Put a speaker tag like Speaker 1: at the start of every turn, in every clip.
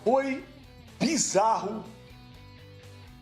Speaker 1: Foi bizarro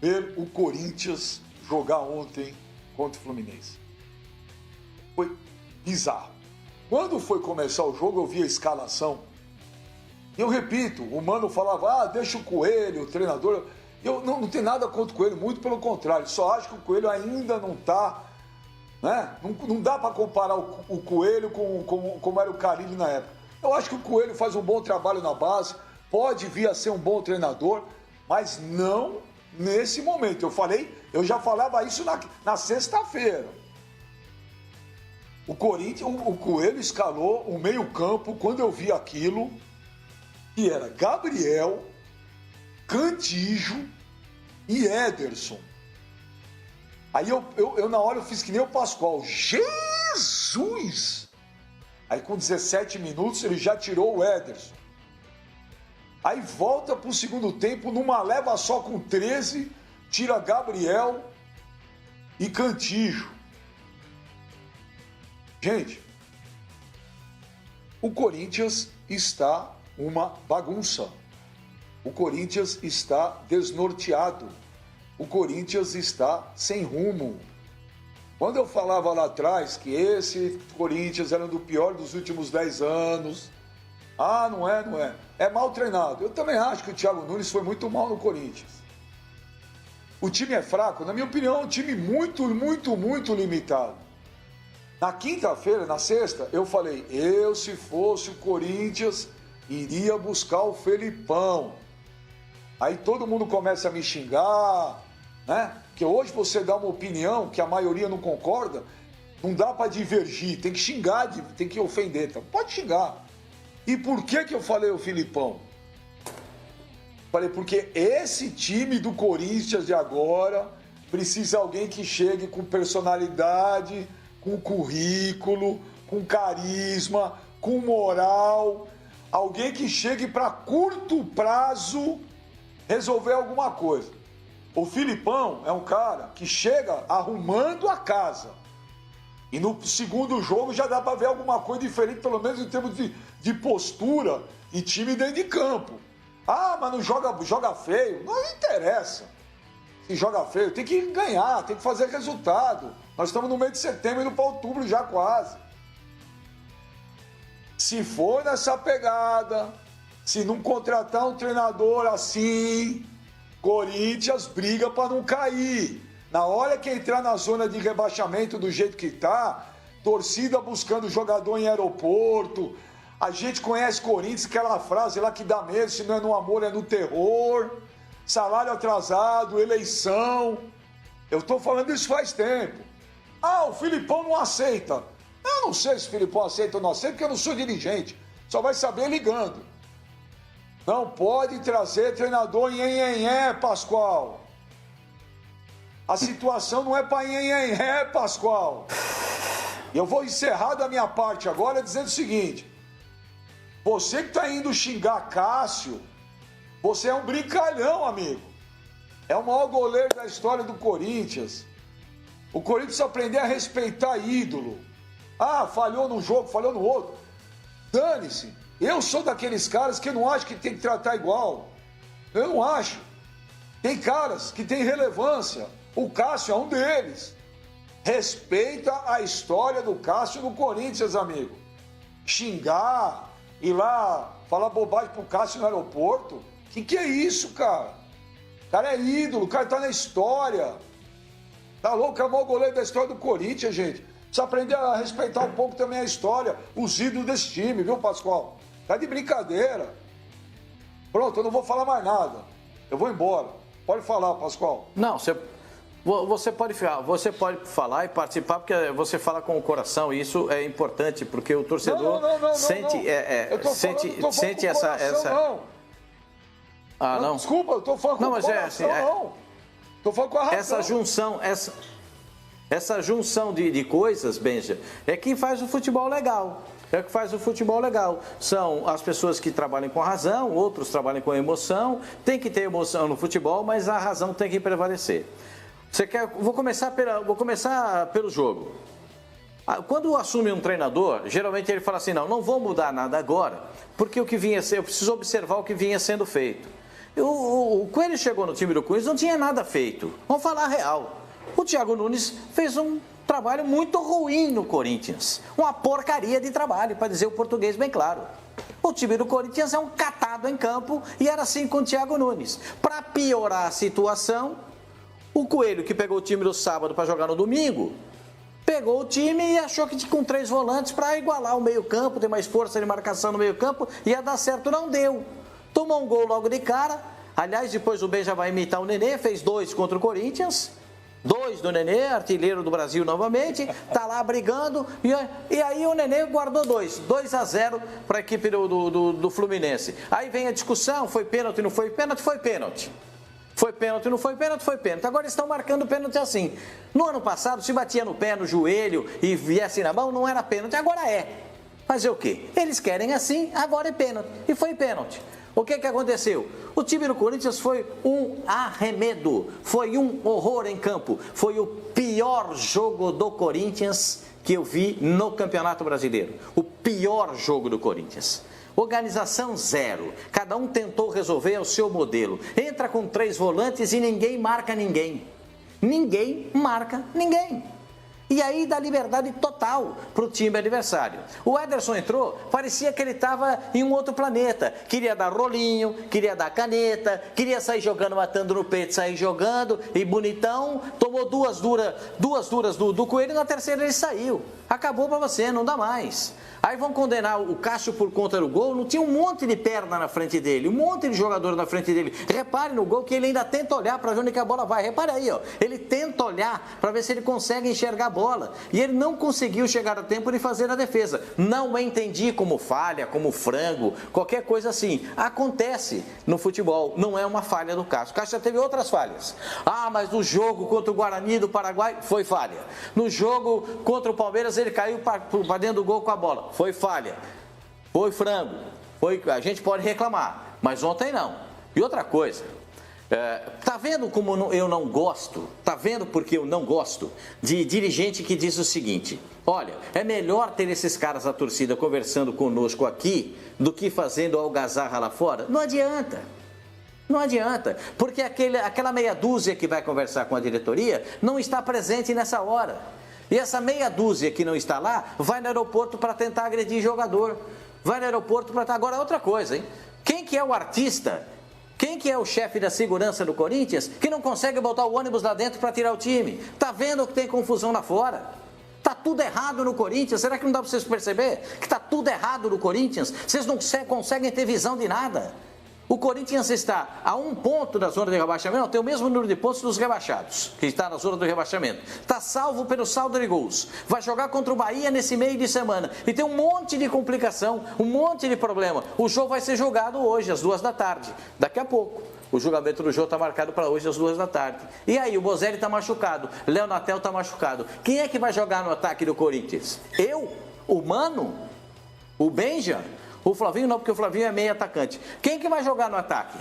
Speaker 1: ver o Corinthians jogar ontem contra o Fluminense. Foi bizarro. Quando foi começar o jogo, eu vi a escalação. E eu repito, o Mano falava, deixa o Coelho, o treinador. Eu não tenho nada contra o Coelho, muito pelo contrário. Só acho que o Coelho ainda não está, né? Não dá para comparar o Coelho com como era o Carille na época. Eu acho que o Coelho faz um bom trabalho na base, pode vir a ser um bom treinador, mas não nesse momento. Eu já falava isso na sexta-feira. O Coelho escalou o meio-campo quando eu vi aquilo, que era Gabriel, Cantígio e Ederson. Aí eu na hora eu fiz que nem o Pascoal. Jesus! Aí com 17 minutos ele já tirou o Ederson. Aí volta para o segundo tempo, numa leva só com 13, tira Gabriel e Cantígio. Gente, o Corinthians está uma bagunça. O Corinthians está desnorteado. O Corinthians está sem rumo. Quando eu falava lá atrás que esse Corinthians era do pior dos últimos 10 anos, não é. É mal treinado. Eu também acho que o Thiago Nunes foi muito mal no Corinthians. O time é fraco? Na minha opinião, é um time muito, muito, muito limitado. Na quinta-feira, na sexta, eu falei, se fosse o Corinthians, iria buscar o Felipão. Aí todo mundo começa a me xingar, né? Porque hoje você dá uma opinião que a maioria não concorda, não dá para divergir, tem que xingar, tem que ofender, tá? Pode xingar. E por que eu falei o Filipão? Falei, porque esse time do Corinthians de agora precisa de alguém que chegue com personalidade, com currículo, com carisma, com moral, alguém que chegue para curto prazo resolver alguma coisa. O Filipão é um cara que chega arrumando a casa. E no segundo jogo já dá para ver alguma coisa diferente, pelo menos em termos de postura e time dentro de campo. Mas não joga feio. Não interessa se joga feio. Tem que ganhar, tem que fazer resultado. Nós estamos no meio de setembro, indo para outubro já quase. Se for nessa pegada, se não contratar um treinador assim, Corinthians briga para não cair. Na hora que entrar na zona de rebaixamento do jeito que está, torcida buscando jogador em aeroporto. A gente conhece Corinthians, aquela frase lá que dá medo, se não é no amor é no terror. Salário atrasado, eleição. Eu estou falando isso faz tempo. O Filipão não aceita. Eu não sei se o Filipão aceita ou não aceita, porque eu não sou dirigente. Só vai saber ligando. Não pode trazer treinador nhenhenhé, Pascoal. A situação não é para nhenhenhé, Pascoal. E eu vou encerrar da minha parte agora dizendo o seguinte. Você que está indo xingar Cássio, você é um brincalhão, amigo. É o maior goleiro da história do Corinthians. O Corinthians precisa aprender a respeitar ídolo. Falhou num jogo, falhou no outro. Dane-se. Eu sou daqueles caras que não acho que tem que tratar igual. Eu não acho. Tem caras que têm relevância. O Cássio é um deles. Respeita a história do Cássio no Corinthians, amigo. Xingar, ir lá, falar bobagem pro Cássio no aeroporto. Que é isso, cara? O cara é ídolo, o cara tá na história. Tá louco? É o maior goleiro da história do Corinthians, gente. Precisa aprender a respeitar um pouco também a história, os ídolos desse time, viu, Pascoal? Tá de brincadeira. Pronto, eu não vou falar mais nada. Eu vou embora. Pode falar, Pascoal.
Speaker 2: Não, você pode falar e participar, porque você fala com o coração, e isso é importante, porque o torcedor sente essa... Não?
Speaker 1: Desculpa, eu tô falando com o coração, não. Tô falando com a razão.
Speaker 2: Essa junção de coisas, Benja, é que faz o futebol legal. É o que faz o futebol legal. São as pessoas que trabalham com a razão, outros trabalham com a emoção. Tem que ter emoção no futebol, mas a razão tem que prevalecer. Vou começar pelo jogo. Quando assume um treinador, geralmente ele fala assim, não vou mudar nada agora, porque o que vinha eu preciso observar o que vinha sendo feito. O Coelho chegou no time do Corinthians, não tinha nada feito. Vamos falar a real. O Thiago Nunes fez um trabalho muito ruim no Corinthians. Uma porcaria de trabalho, para dizer o português bem claro. O time do Corinthians é um catado em campo e era assim com o Thiago Nunes. Para piorar a situação, o Coelho, que pegou o time do sábado para jogar no domingo, pegou o time e achou que com 3 volantes para igualar o meio-campo, ter mais força de marcação no meio-campo, ia dar certo, não deu. Tomou um gol logo de cara. Aliás, depois o Benja vai imitar o Nenê, fez 2 contra o Corinthians. 2 do Nenê, artilheiro do Brasil novamente, tá lá brigando, e aí o Nenê guardou 2-0 para a equipe do Fluminense. Aí vem a discussão, foi pênalti, não foi pênalti? Foi pênalti. Foi pênalti, não foi pênalti? Foi pênalti. Agora estão marcando pênalti assim. No ano passado, se batia no pé, no joelho e viesse na mão, não era pênalti, agora é. Fazer o quê? Eles querem assim, agora é pênalti. E foi pênalti. O que aconteceu? O time do Corinthians foi um arremedo, foi um horror em campo. Foi o pior jogo do Corinthians que eu vi no Campeonato Brasileiro. O pior jogo do Corinthians. Organização zero. Cada um tentou resolver ao seu modelo. Entra com 3 volantes e ninguém marca ninguém. Ninguém marca ninguém. E aí dá liberdade total para o time adversário. O Ederson entrou, parecia que ele estava em um outro planeta. Queria dar rolinho, queria dar caneta, queria sair jogando, matando no peito, sair jogando, e bonitão. Tomou duas duras do Coelho e na terceira ele saiu. Acabou para você, não dá mais. Aí vão condenar o Cássio por conta do gol, não tinha um monte de perna na frente dele, um monte de jogador na frente dele. Repare no gol que ele ainda tenta olhar para ver onde que a bola vai. Repare aí, ó. Ele tenta olhar para ver se ele consegue enxergar a bola. E ele não conseguiu chegar a tempo de fazer a defesa. Não entendi como falha, como frango, qualquer coisa assim. Acontece no futebol, não é uma falha do Cássio. O Cássio já teve outras falhas. Mas no jogo contra o Guarani do Paraguai, foi falha. No jogo contra o Palmeiras, ele caiu para dentro do gol com a bola. Foi falha, foi frango, a gente pode reclamar, mas ontem não. E outra coisa, tá vendo como eu não gosto, tá vendo porque eu não gosto de dirigente que diz o seguinte: olha, é melhor ter esses caras da torcida conversando conosco aqui do que fazendo algazarra lá fora? Não adianta. Não adianta, porque aquela meia dúzia que vai conversar com a diretoria não está presente nessa hora. E essa meia dúzia que não está lá, vai no aeroporto para tentar agredir jogador. Vai no aeroporto para... Agora, outra coisa, hein? Quem que é o artista? Quem que é o chefe da segurança do Corinthians que não consegue botar o ônibus lá dentro para tirar o time? Tá vendo que tem confusão lá fora? Tá tudo errado no Corinthians. Será que não dá para vocês perceber que tá tudo errado no Corinthians? Vocês não conseguem ter visão de nada. O Corinthians está a 1 ponto da zona de rebaixamento, não, tem o mesmo número de pontos dos rebaixados, que está na zona do rebaixamento. Está salvo pelo saldo de gols. Vai jogar contra o Bahia nesse meio de semana. E tem um monte de complicação, um monte de problema. O jogo vai ser jogado hoje, às 2 da tarde. Daqui a pouco. O julgamento do jogo está marcado para hoje, às 2 da tarde. E aí, o Bozelli está machucado, Léo Natel está machucado. Quem é que vai jogar no ataque do Corinthians? Eu? O Mano? O Benja? O Flavinho não, porque o Flavinho é meio atacante. Quem que vai jogar no ataque?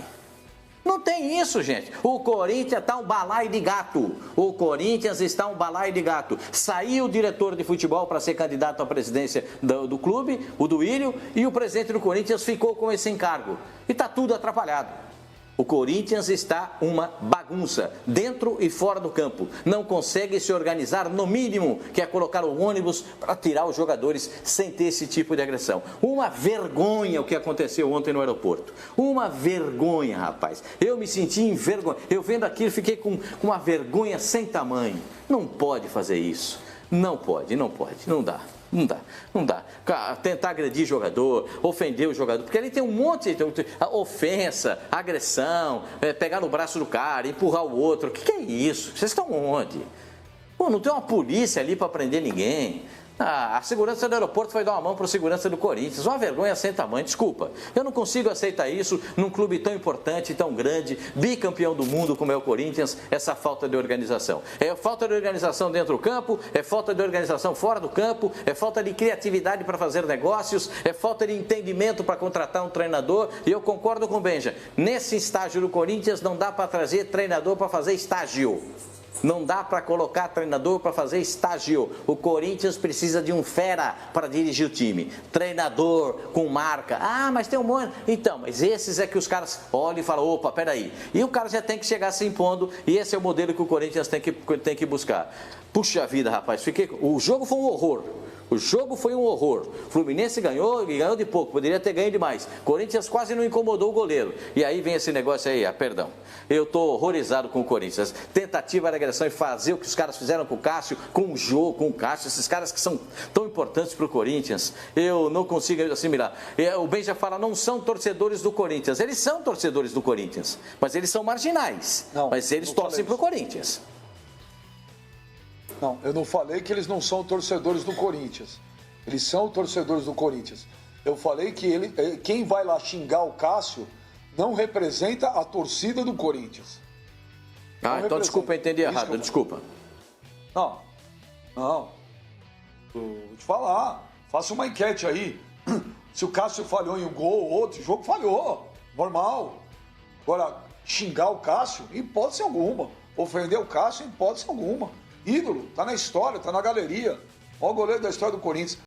Speaker 2: Não tem isso, gente. O Corinthians está um balaio de gato. O Corinthians está um balaio de gato. Saiu o diretor de futebol para ser candidato à presidência do clube, o Duílio, e o presidente do Corinthians ficou com esse encargo. E está tudo atrapalhado. O Corinthians está uma bagunça, dentro e fora do campo. Não consegue se organizar, no mínimo, que é colocar o ônibus para tirar os jogadores sem ter esse tipo de agressão. Uma vergonha o que aconteceu ontem no aeroporto. Uma vergonha, rapaz. Eu me senti envergonhado. Eu vendo aquilo, fiquei com uma vergonha sem tamanho. Não pode fazer isso. Não pode, não dá. Não dá. Tentar agredir jogador, ofender o jogador, porque ali tem um monte de ofensa, agressão, pegar no braço do cara, empurrar o outro. O que é isso? Vocês estão onde? Pô, não tem uma polícia ali para prender ninguém. A segurança do aeroporto foi dar uma mão para a segurança do Corinthians. Uma vergonha sem tamanho, desculpa. Eu não consigo aceitar isso num clube tão importante, tão grande, bicampeão do mundo como é o Corinthians, essa falta de organização. É falta de organização dentro do campo, é falta de organização fora do campo, é falta de criatividade para fazer negócios, é falta de entendimento para contratar um treinador. E eu concordo com o Benja. Nesse estágio do Corinthians não dá para trazer treinador para fazer estágio. Não dá para colocar treinador para fazer estágio. O Corinthians precisa de um fera para dirigir o time. Treinador com marca. Ah, mas tem um monte. Então, mas esses é que os caras olham e falam, opa, peraí. E o cara já tem que chegar se impondo. E esse é o modelo que o Corinthians tem que buscar. Puxa vida, rapaz. O jogo foi um horror. O jogo foi um horror. Fluminense ganhou e ganhou de pouco. Poderia ter ganho demais. Corinthians quase não incomodou o goleiro. E aí vem esse negócio aí, perdão. Eu estou horrorizado com o Corinthians. Tentativa de agressão e fazer o que os caras fizeram com o Cássio, com o Jô, com o Cássio. Esses caras que são tão importantes para o Corinthians. Eu não consigo assimilar. O Benja fala, não são torcedores do Corinthians. Eles são torcedores do Corinthians. Mas eles são marginais. Mas eles torcem para o Corinthians.
Speaker 1: Não, eu não falei que eles não são torcedores do Corinthians. Eles são torcedores do Corinthians. Eu falei que quem vai lá xingar o Cássio não representa a torcida do Corinthians.
Speaker 2: Então desculpa, eu entendi errado, desculpa.
Speaker 1: Não. Vou te falar. Faça uma enquete aí. Se o Cássio falhou em um gol ou outro jogo, falhou. Normal. Agora, xingar o Cássio, em hipótese alguma. Ofender o Cássio, em hipótese alguma. Ídolo, tá na história, tá na galeria. Maior goleiro da história do Corinthians.